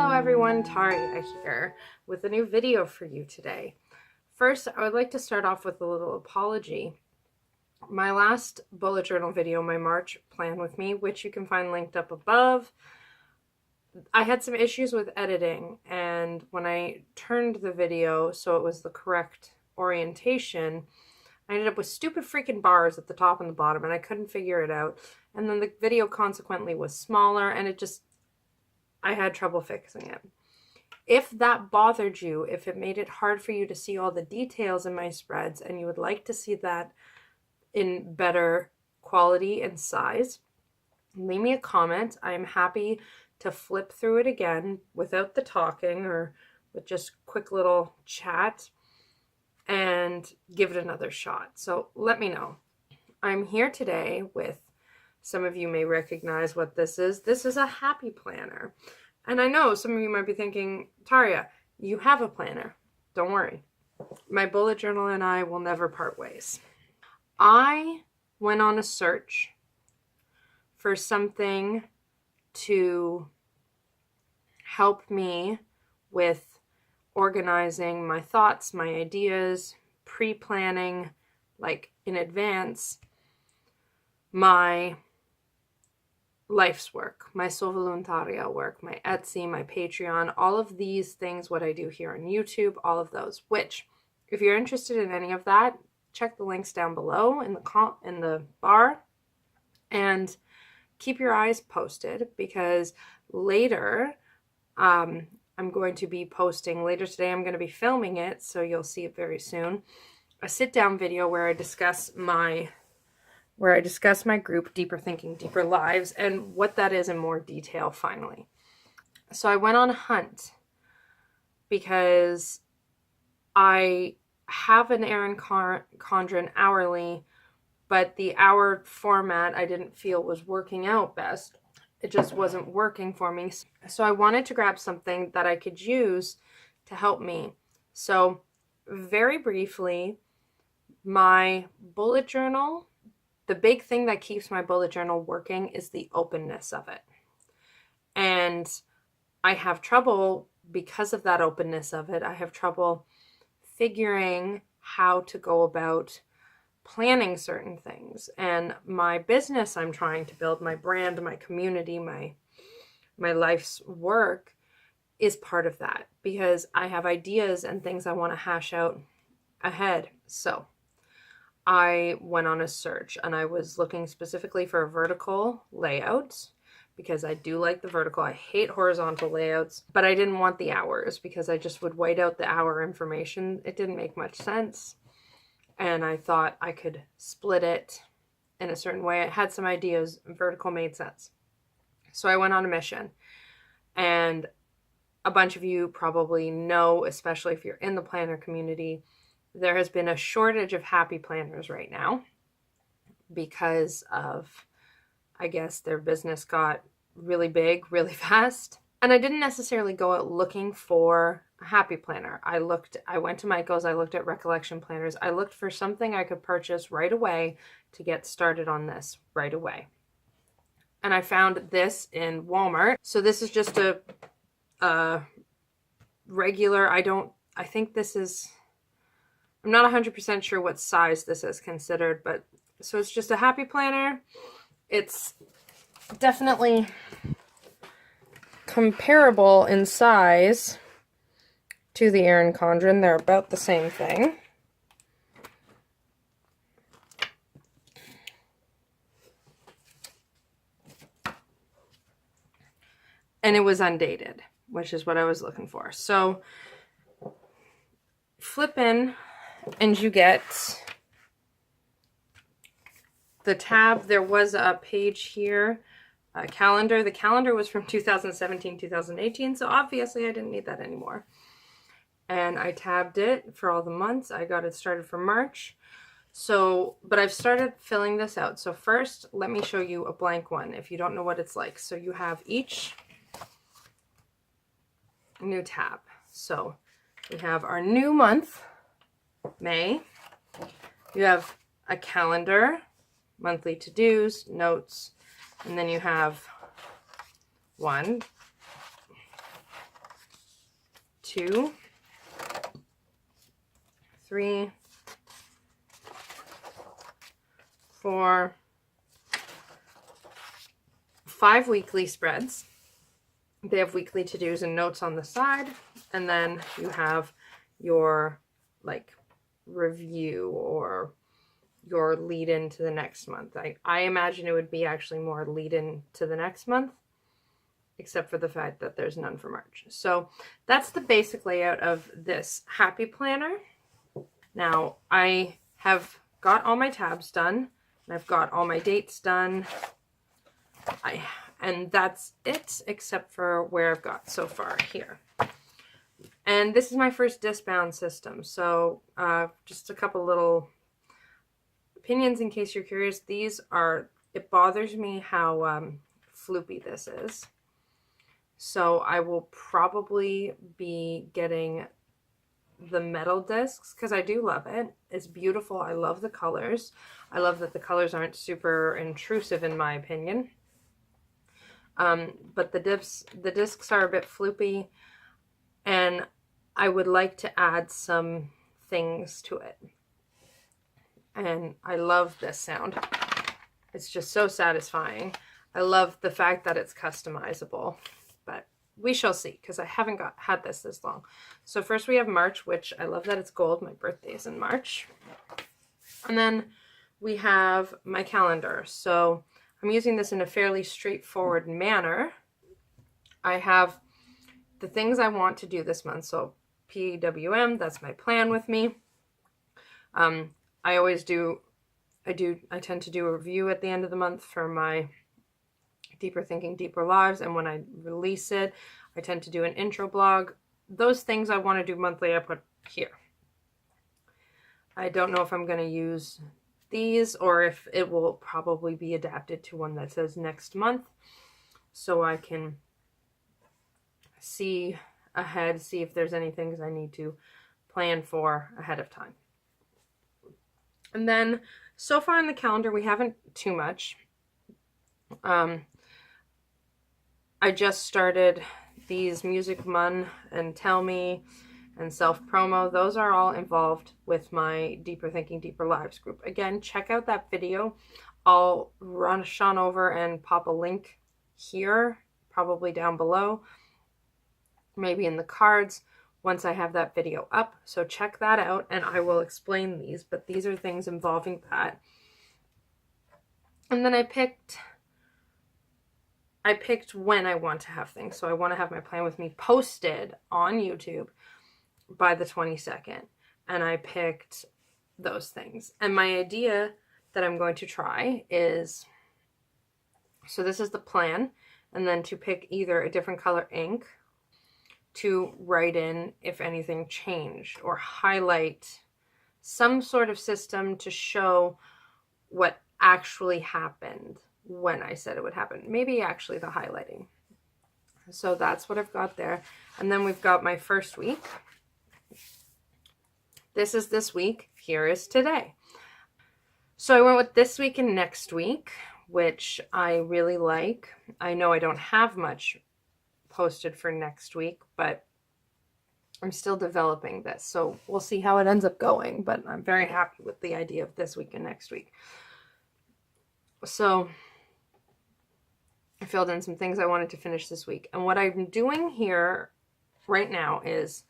Hello everyone, Taria here with a new video for you today. First, I would like to start off with a little apology. My last bullet journal video, my March plan with me, which you can find linked up above, I had some issues with editing, and when I turned the video so it was the correct orientation, I ended up with stupid freaking bars at the top and the bottom, and I couldn't figure it out. And then the video consequently was smaller, and I had trouble fixing it. If that bothered you, if it made it hard for you to see all the details in my spreads and you would like to see that in better quality and size, leave me a comment. I'm happy to flip through it again without the talking or with just quick little chat and give it another shot. So let me know. I'm here today with, some of you may recognize what this is. This is a happy planner. And I know some of you might be thinking, Taria, you have a planner. Don't worry. My bullet journal and I will never part ways. I went on a search for something to help me with organizing my thoughts, my ideas, pre-planning, like in advance, my life's work, my Soulvaluntaria work, my Etsy, my Patreon, all of these things, what I do here on YouTube, all of those, which if you're interested in any of that, check the links down below in the bar and keep your eyes posted, because later I'm going to be posting, later today I'm going to be filming it, so you'll see it very soon, a sit-down video where I discuss my group, Deeper Thinking, Deeper Lives, and what that is in more detail finally. So I went on a hunt because I have an Erin Condren hourly, but the hour format I didn't feel was working out best. It just wasn't working for me. So I wanted to grab something that I could use to help me. So very briefly, my bullet journal, the big thing that keeps my bullet journal working is the openness of it. And I have trouble, because of that openness of it, I have trouble figuring how to go about planning certain things. And my business I'm trying to build, my brand, my community, my life's work is part of that, because I have ideas and things I want to hash out ahead. So I went on a search and I was looking specifically for a vertical layout, because I do like the vertical. I hate horizontal layouts, but I didn't want the hours because I just would white out the hour information. It didn't make much sense. And I thought I could split it in a certain way. I had some ideas. Vertical made sense. So I went on a mission. And a bunch of you probably know, especially if you're in the planner community, there has been a shortage of happy planners right now because of, I guess, their business got really big really fast. And I didn't necessarily go out looking for a happy planner. I went to Michael's, I looked at recollection planners. I looked for something I could purchase right away to get started on this right away. And I found this in Walmart. So this is just a regular, I think this is, I'm not 100% sure what size this is considered, but so it's just a happy planner. It's definitely comparable in size to the Erin Condren. They're about the same thing. And it was undated, which is what I was looking for. So flip in and you get the tab. There was a page here, a calendar. The calendar was from 2017, 2018, so obviously I didn't need that anymore. And I tabbed it for all the months. I got it started for March. So, but I've started filling this out. So first, let me show you a blank one if you don't know what it's like. So you have each new tab. So we have our new month, May. You have a calendar, monthly to-dos, notes, and then you have one 2, 3, 4, 5 weekly spreads. They have weekly to-dos and notes on the side, and then you have your like review or your lead into the next month. I imagine it would be actually more lead in to the next month, except for the fact that there's none for March. So that's the basic layout of this happy planner. Now I have got all my tabs done, and I've got all my dates done. And that's it, except for where I've got so far here. And this is my first disc-bound system, so just a couple little opinions in case you're curious. These are, it bothers me how floopy this is. So I will probably be getting the metal discs because I do love it. It's beautiful. I love the colors. I love that the colors aren't super intrusive in my opinion. But the discs are a bit floopy, and I would like to add some things to it. And I love this sound. It's just so satisfying. I love the fact that it's customizable, but we shall see because I haven't had this long. So first we have March, which I love that it's gold. My birthday is in March. And then we have my calendar. So I'm using this in a fairly straightforward manner. I have the things I want to do this month. So PWM, that's my plan with me. I tend to do a review at the end of the month for my Deeper Thinking, Deeper Lives. And when I release it, I tend to do an intro blog. Those things I want to do monthly, I put here. I don't know if I'm going to use these or if it will probably be adapted to one that says next month, so I can see ahead, see if there's any things I need to plan for ahead of time. And then so far in the calendar we haven't too much. I just started these Music Mun and Tell Me and self-promo. Those are all involved with my Deeper Thinking, Deeper Lives group. Again, check out that video. I'll run Sean over and pop a link here, probably down below, maybe in the cards once I have that video up. So check that out and I will explain these, but these are things involving that. And then I picked when I want to have things. So I want to have my plan with me posted on YouTube by the 22nd, and I picked those things. And my idea that I'm going to try is, so this is the plan, and then to pick either a different color ink to write in if anything changed, or highlight some sort of system to show what actually happened when I said it would happen. Maybe actually the highlighting. So that's what I've got there. And then we've got my first week. This is this week. Here is today. So I went with this week and next week, which I really like. I know I don't have much posted for next week, but I'm still developing this. So we'll see how it ends up going, but I'm very happy with the idea of this week and next week. So I filled in some things I wanted to finish this week. And what I'm doing here right now is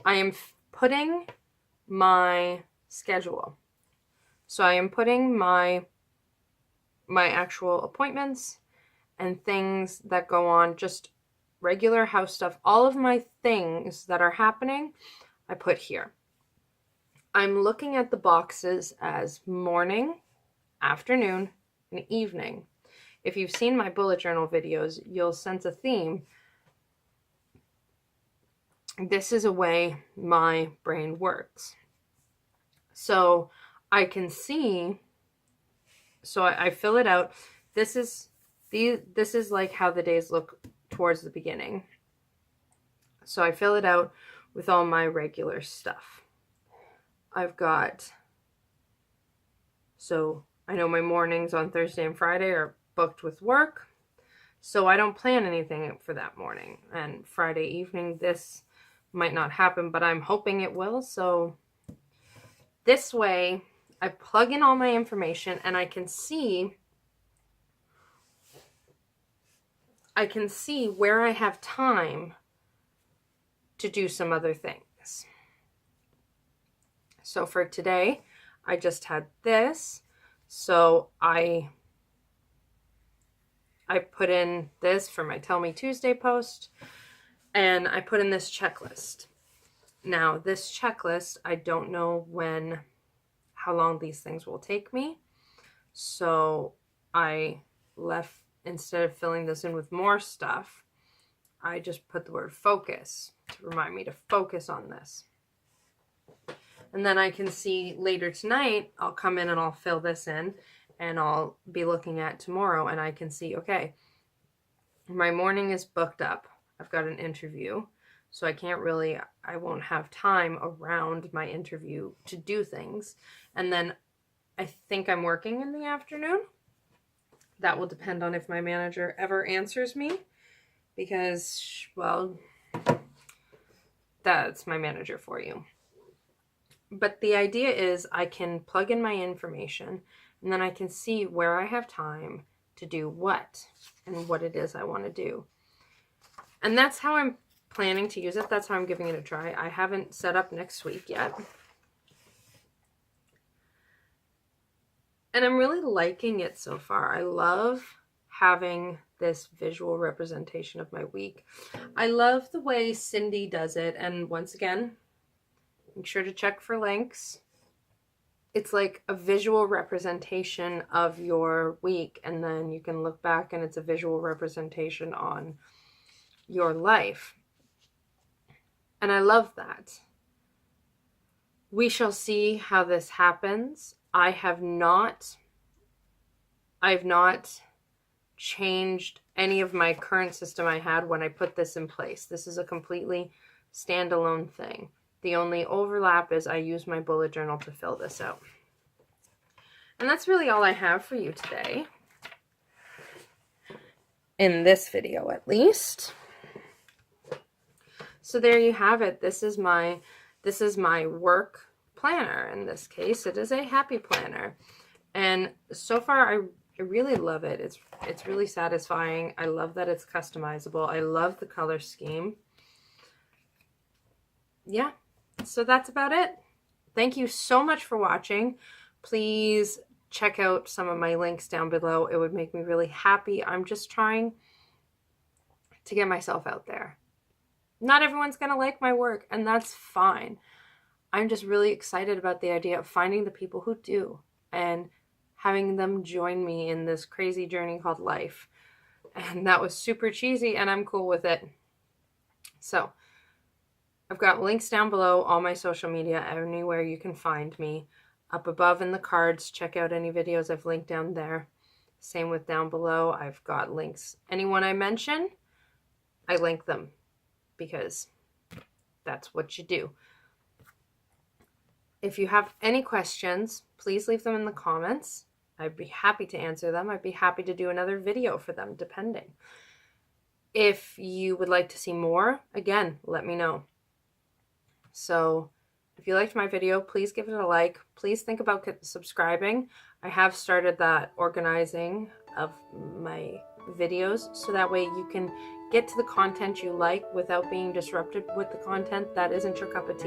I am putting my schedule. So I am putting my actual appointments and things that go on, just regular house stuff. All of my things that are happening, I put here. I'm looking at the boxes as morning, afternoon, and evening. If you've seen my bullet journal videos, you'll sense a theme. This is a way my brain works. So I can see, so I fill it out. This is like how the days look towards the beginning. So I fill it out with all my regular stuff. I've got, so I know my mornings on Thursday and Friday are booked with work, so I don't plan anything for that morning. And Friday evening, this might not happen, but I'm hoping it will. So this way I plug in all my information and I can see where I have time to do some other things. So for today, I just had this. So I put in this for my Tell Me Tuesday post, and I put in this checklist. Now, this checklist, I don't know how long these things will take me. So I left, instead of filling this in with more stuff, I just put the word focus to remind me to focus on this. And then I can see later tonight, I'll come in and I'll fill this in, and I'll be looking at tomorrow, and I can see, okay, my morning is booked up. I've got an interview, so I won't have time around my interview to do things. And then I think I'm working in the afternoon. That will depend on if my manager ever answers me, because, well, that's my manager for you. But the idea is I can plug in my information, and then I can see where I have time to do what and what it is I want to do. And that's how I'm planning to use it. That's how I'm giving it a try. I haven't set up next week yet. And I'm really liking it so far. I love having this visual representation of my week. I love the way Cindy does it. And once again, make sure to check for links. It's like a visual representation of your week, and then you can look back and it's a visual representation on your life. And I love that. We shall see how this happens. I've not changed any of my current system I had when I put this in place. This is a completely standalone thing. The only overlap is I use my bullet journal to fill this out. And that's really all I have for you today. In this video, at least. So there you have it. This is my work planner. In this case, it is a happy planner. And so far, I really love it. It's really satisfying. I love that it's customizable. I love the color scheme. Yeah. So that's about it. Thank you so much for watching. Please check out some of my links down below. It would make me really happy. I'm just trying to get myself out there. Not everyone's going to like my work, and that's fine. I'm just really excited about the idea of finding the people who do and having them join me in this crazy journey called life. And that was super cheesy, and I'm cool with it. So I've got links down below, all my social media, anywhere you can find me. Up above in the cards, check out any videos I've linked down there. Same with down below, I've got links. Anyone I mention, I link them, because that's what you do. If you have any questions, please leave them in the comments. I'd be happy to answer them. I'd be happy to do another video for them, depending. If you would like to see more, again, let me know. So if you liked my video, please give it a like. Please think about subscribing. I have started that organizing of my videos, so that way you can get to the content you like without being disrupted with the content that isn't your cup of tea.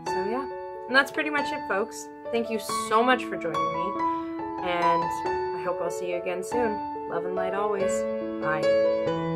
So yeah, and that's pretty much it, folks. Thank you so much for joining me, and I hope I'll see you again soon. Love and light always. Bye.